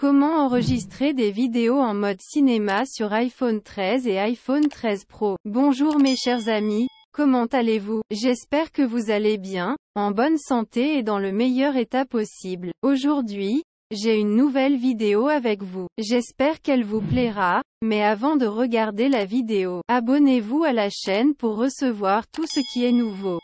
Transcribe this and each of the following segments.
Comment enregistrer des vidéos en mode cinéma sur iPhone 13 et iPhone 13 Pro? Bonjour mes chers amis, comment allez-vous? J'espère que vous allez bien, en bonne santé et dans le meilleur état possible. Aujourd'hui, j'ai une nouvelle vidéo avec vous. J'espère qu'elle vous plaira, mais avant de regarder la vidéo, abonnez-vous à la chaîne pour recevoir tout ce qui est nouveau.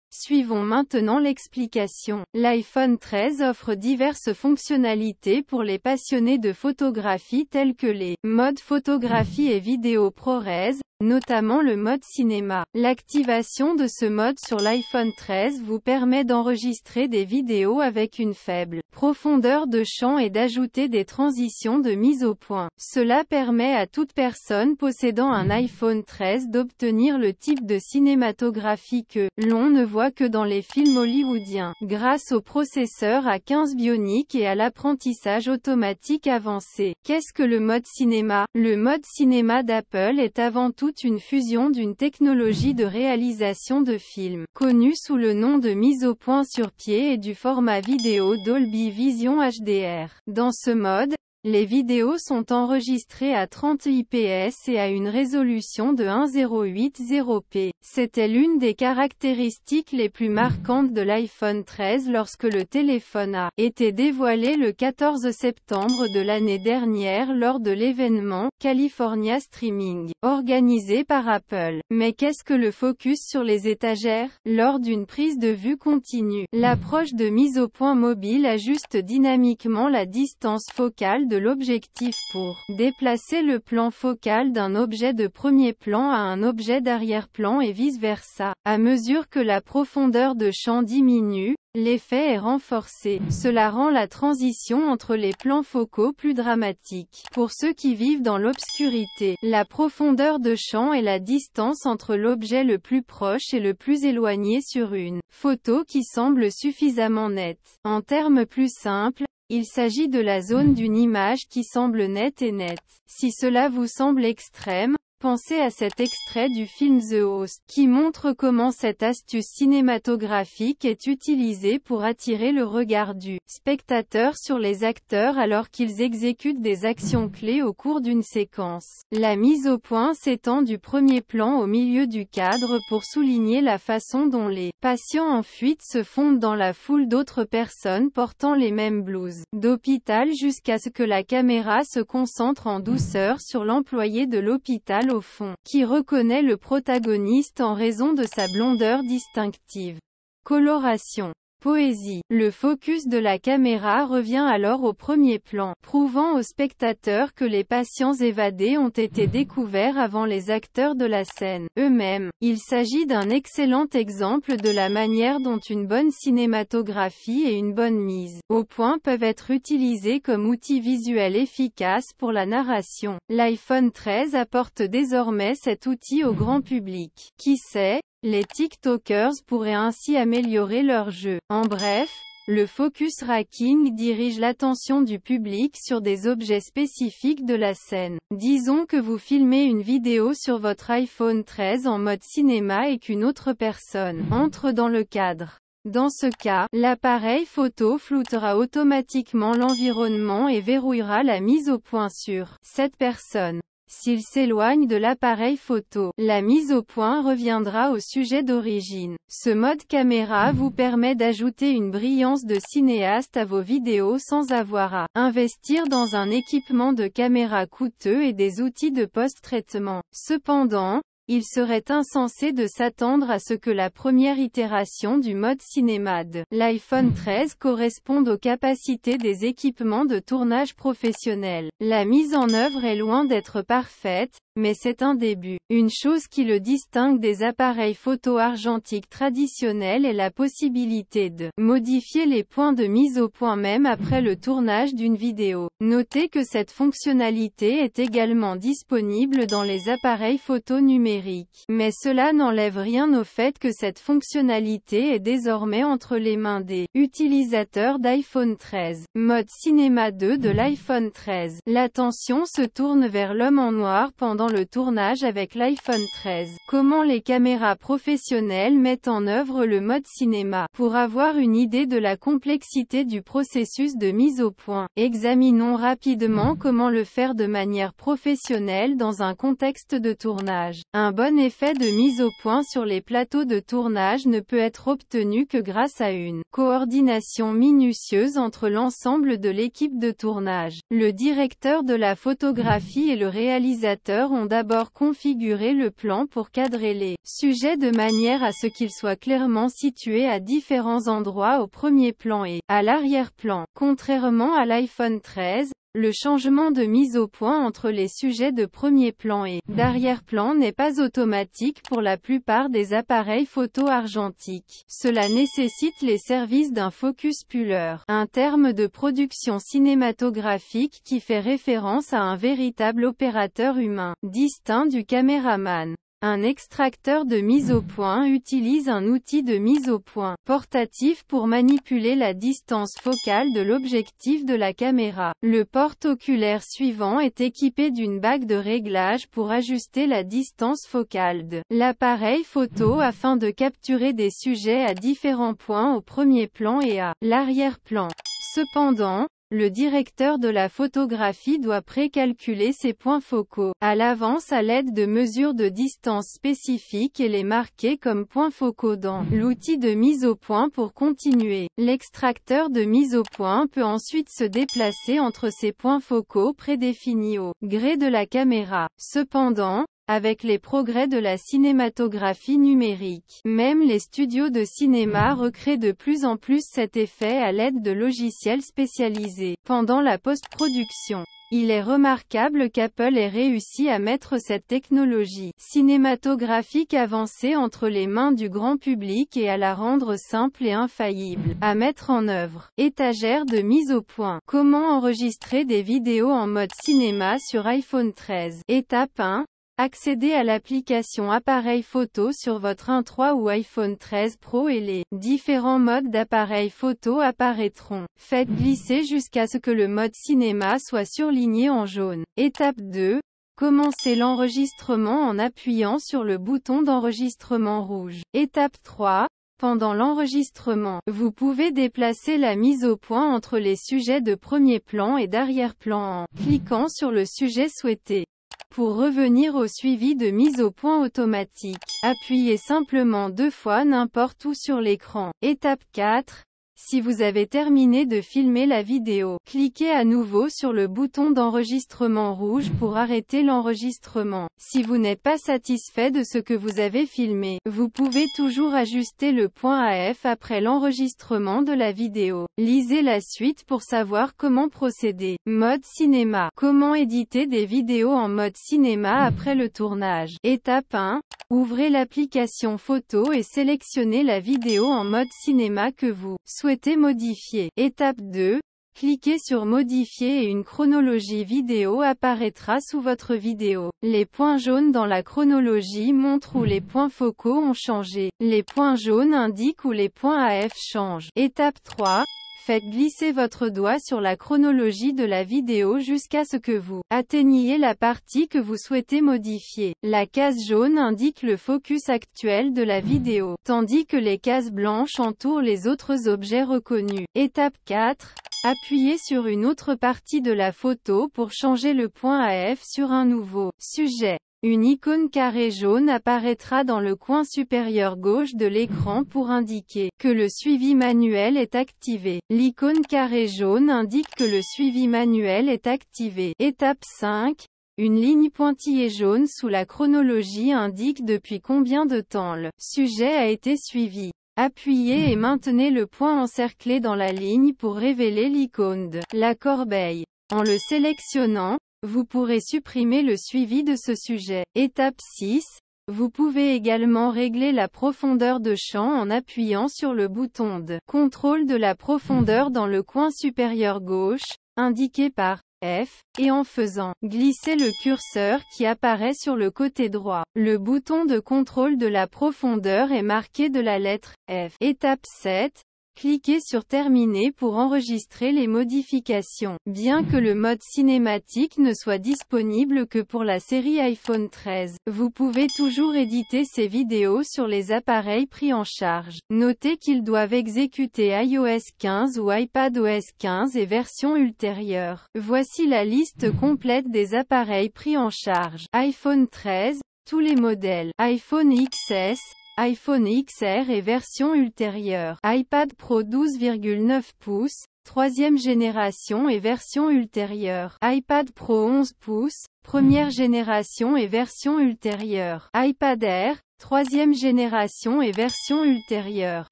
Suivons maintenant l'explication. L'iPhone 13 offre diverses fonctionnalités pour les passionnés de photographie tels que les modes photographie et vidéo ProRes, notamment le mode cinéma. L'activation de ce mode sur l'iPhone 13 vous permet d'enregistrer des vidéos avec une faible profondeur de champ et d'ajouter des transitions de mise au point. Cela permet à toute personne possédant un iPhone 13 d'obtenir le type de cinématographie que l'on ne voit que dans les films hollywoodiens. Grâce au processeur A15 Bionic et à l'apprentissage automatique avancé. Qu'est-ce que le mode cinéma? Le mode cinéma d'Apple est avant tout une fusion d'une technologie de réalisation de films, connue sous le nom de mise au point sur pied et du format vidéo Dolby Vision HDR. Dans ce mode, les vidéos sont enregistrées à 30 IPS et à une résolution de 1080p. C'était l'une des caractéristiques les plus marquantes de l'iPhone 13 lorsque le téléphone a été dévoilé le 14 septembre de l'année dernière lors de l'événement California Streaming, organisé par Apple. Mais qu'est-ce que le focus sur les étagères? Lors d'une prise de vue continue, l'approche de mise au point mobile ajuste dynamiquement la distance focale de l'objectif pour déplacer le plan focal d'un objet de premier plan à un objet d'arrière-plan et vice-versa. À mesure que la profondeur de champ diminue, l'effet est renforcé. Cela rend la transition entre les plans focaux plus dramatique. Pour ceux qui vivent dans l'obscurité, la profondeur de champ est la distance entre l'objet le plus proche et le plus éloigné sur une photo qui semble suffisamment nette. En termes plus simples, il s'agit de la zone d'une image qui semble nette et nette. Si cela vous semble extrême, pensez à cet extrait du film The Host, qui montre comment cette astuce cinématographique est utilisée pour attirer le regard du spectateur sur les acteurs alors qu'ils exécutent des actions clés au cours d'une séquence. La mise au point s'étend du premier plan au milieu du cadre pour souligner la façon dont les patients en fuite se fondent dans la foule d'autres personnes portant les mêmes blouses d'hôpital jusqu'à ce que la caméra se concentre en douceur sur l'employé de l'hôpital au fond, qui reconnaît le protagoniste en raison de sa blondeur distinctive. Coloration. Poésie. Le focus de la caméra revient alors au premier plan, prouvant aux spectateurs que les patients évadés ont été découverts avant les acteurs de la scène eux-mêmes. Il s'agit d'un excellent exemple de la manière dont une bonne cinématographie et une bonne mise au point peuvent être utilisées comme outil visuel efficace pour la narration. L'iPhone 13 apporte désormais cet outil au grand public. Qui sait? Les TikTokers pourraient ainsi améliorer leur jeu. En bref, le focus tracking dirige l'attention du public sur des objets spécifiques de la scène. Disons que vous filmez une vidéo sur votre iPhone 13 en mode cinéma et qu'une autre personne entre dans le cadre. Dans ce cas, l'appareil photo floutera automatiquement l'environnement et verrouillera la mise au point sur cette personne. S'il s'éloigne de l'appareil photo, la mise au point reviendra au sujet d'origine. Ce mode caméra vous permet d'ajouter une brillance de cinéaste à vos vidéos sans avoir à investir dans un équipement de caméra coûteux et des outils de post-traitement. Cependant, il serait insensé de s'attendre à ce que la première itération du mode cinéma de l'iPhone 13 corresponde aux capacités des équipements de tournage professionnels. La mise en œuvre est loin d'être parfaite, mais c'est un début. Une chose qui le distingue des appareils photo argentiques traditionnels est la possibilité de modifier les points de mise au point même après le tournage d'une vidéo. Notez que cette fonctionnalité est également disponible dans les appareils photo numériques. numérique. Mais cela n'enlève rien au fait que cette fonctionnalité est désormais entre les mains des utilisateurs d'iPhone 13. Mode cinéma 2 de l'iPhone 13. L'attention se tourne vers l'homme en noir pendant le tournage avec l'iPhone 13. Comment les caméras professionnelles mettent en œuvre le mode cinéma. Pour avoir une idée de la complexité du processus de mise au point, examinons rapidement comment le faire de manière professionnelle dans un contexte de tournage. Un bon effet de mise au point sur les plateaux de tournage ne peut être obtenu que grâce à une coordination minutieuse entre l'ensemble de l'équipe de tournage. Le directeur de la photographie et le réalisateur ont d'abord configuré le plan pour cadrer les sujets de manière à ce qu'ils soient clairement situés à différents endroits au premier plan et à l'arrière-plan. Contrairement à l'iPhone 13, le changement de mise au point entre les sujets de premier plan et d'arrière-plan n'est pas automatique pour la plupart des appareils photo argentiques. Cela nécessite les services d'un focus puller, un terme de production cinématographique qui fait référence à un véritable opérateur humain, distinct du caméraman. Un extracteur de mise au point utilise un outil de mise au point portatif pour manipuler la distance focale de l'objectif de la caméra. Le porte-oculaire suivant est équipé d'une bague de réglage pour ajuster la distance focale de l'appareil photo afin de capturer des sujets à différents points au premier plan et à l'arrière-plan. Cependant, le directeur de la photographie doit précalculer ces points focaux à l'avance à l'aide de mesures de distance spécifiques et les marquer comme points focaux dans l'outil de mise au point pour continuer. L'extracteur de mise au point peut ensuite se déplacer entre ces points focaux prédéfinis au gré de la caméra. Cependant, avec les progrès de la cinématographie numérique, même les studios de cinéma recréent de plus en plus cet effet à l'aide de logiciels spécialisés. Pendant la post-production, il est remarquable qu'Apple ait réussi à mettre cette technologie cinématographique avancée entre les mains du grand public et à la rendre simple et infaillible à mettre en œuvre. Étagère de mise au point. Comment enregistrer des vidéos en mode cinéma sur iPhone 13? Étape 1. Accédez à l'application appareil photo sur votre 1.3 ou iPhone 13 Pro et les différents modes d'appareil photo apparaîtront. Faites glisser jusqu'à ce que le mode cinéma soit surligné en jaune. Étape 2. Commencez l'enregistrement en appuyant sur le bouton d'enregistrement rouge. Étape 3. Pendant l'enregistrement, vous pouvez déplacer la mise au point entre les sujets de premier plan et d'arrière-plan en cliquant sur le sujet souhaité. Pour revenir au suivi de mise au point automatique, appuyez simplement 2 fois n'importe où sur l'écran. Étape 4. Si vous avez terminé de filmer la vidéo, cliquez à nouveau sur le bouton d'enregistrement rouge pour arrêter l'enregistrement. Si vous n'êtes pas satisfait de ce que vous avez filmé, vous pouvez toujours ajuster le point AF après l'enregistrement de la vidéo. Lisez la suite pour savoir comment procéder. Mode cinéma. Comment éditer des vidéos en mode cinéma après le tournage. Étape 1. Ouvrez l'application photo et sélectionnez la vidéo en mode cinéma que vous souhaitez modifier. Étape 2. Cliquez sur Modifier et une chronologie vidéo apparaîtra sous votre vidéo. Les points jaunes dans la chronologie montrent où les points focaux ont changé. Les points jaunes indiquent où les points AF changent. Étape 3. Faites glisser votre doigt sur la chronologie de la vidéo jusqu'à ce que vous atteigniez la partie que vous souhaitez modifier. La case jaune indique le focus actuel de la vidéo, tandis que les cases blanches entourent les autres objets reconnus. Étape 4. Appuyez sur une autre partie de la photo pour changer le point AF sur un nouveau sujet. Une icône carré jaune apparaîtra dans le coin supérieur gauche de l'écran pour indiquer que le suivi manuel est activé. L'icône carré jaune indique que le suivi manuel est activé. Étape 5. Une ligne pointillée jaune sous la chronologie indique depuis combien de temps le sujet a été suivi. Appuyez et maintenez le point encerclé dans la ligne pour révéler l'icône de la corbeille. En le sélectionnant, vous pourrez supprimer le suivi de ce sujet. Étape 6. Vous pouvez également régler la profondeur de champ en appuyant sur le bouton de contrôle de la profondeur dans le coin supérieur gauche, indiqué par F, et en faisant glisser le curseur qui apparaît sur le côté droit. Le bouton de contrôle de la profondeur est marqué de la lettre F. Étape 7. Cliquez sur Terminer pour enregistrer les modifications. Bien que le mode cinématique ne soit disponible que pour la série iPhone 13, vous pouvez toujours éditer ces vidéos sur les appareils pris en charge. Notez qu'ils doivent exécuter iOS 15 ou iPadOS 15 et versions ultérieures. Voici la liste complète des appareils pris en charge. iPhone 13, tous les modèles. iPhone XS, iPhone XR et version ultérieure. iPad Pro 12,9 pouces, troisième génération et version ultérieure. iPad Pro 11 pouces, première génération et version ultérieure. iPad Air, troisième génération et version ultérieure.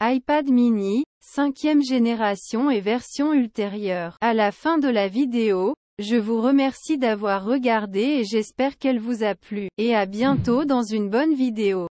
iPad mini, cinquième génération et version ultérieure. À la fin de la vidéo, je vous remercie d'avoir regardé et j'espère qu'elle vous a plu. Et à bientôt dans une bonne vidéo.